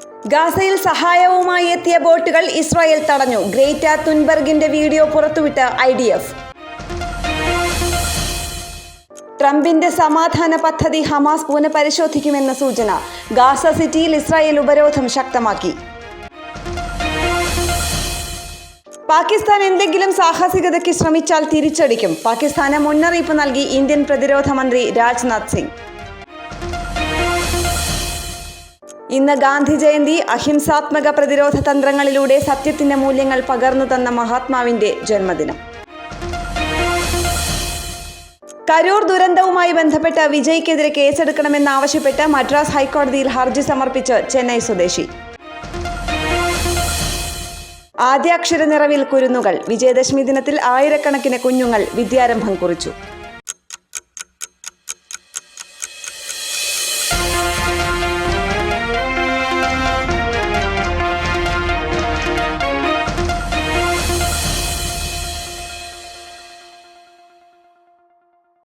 ഗാസയിൽ സഹായവുമായി എത്തിയ ബോട്ടുകൾ ഇസ്രായേൽ തടഞ്ഞു. ഗ്രേറ്റ തുൻബർഗിന്റെ വീഡിയോ പുറത്തുവിട്ട IDF. ട്രംപിന്റെ സമാധാന പദ്ധതി ഹമാസ് പുനഃപരിശോധിക്കുമെന്ന സൂചന. ഗാസ സിറ്റിയിൽ ഇസ്രായേൽ ഉപരോധം ശക്തമാക്കി. പാകിസ്ഥാൻ എന്തെങ്കിലും സാഹസികതയ്ക്ക് ശ്രമിച്ചാൽ തിരിച്ചടിക്കും. പാകിസ്ഥാന് മുന്നറിയിപ്പ് നൽകി ഇന്ത്യൻ പ്രതിരോധ മന്ത്രി രാജ്നാഥ് സിംഗ്. ഇന്ന് ഗാന്ധി ജയന്തി. അഹിംസാത്മക പ്രതിരോധ തന്ത്രങ്ങളിലൂടെ സത്യത്തിന്റെ മൂല്യങ്ങൾ പകർന്നു തന്ന മഹാത്മാവിന്റെ ജന്മദിനം. കരൂർ ദുരന്തവുമായി ബന്ധപ്പെട്ട് വിജയ്ക്കെതിരെ കേസെടുക്കണമെന്നാവശ്യപ്പെട്ട് മദ്രാസ് ഹൈക്കോടതിയിൽ ഹർജി സമർപ്പിച്ച് ചെന്നൈ സ്വദേശി. ആദ്യാക്ഷര നിറവിൽ കുരുന്നുകൾ. വിജയദശമി ദിനത്തിൽ ആയിരക്കണക്കിന് കുഞ്ഞുങ്ങൾ വിദ്യാരംഭം കുറിച്ചു.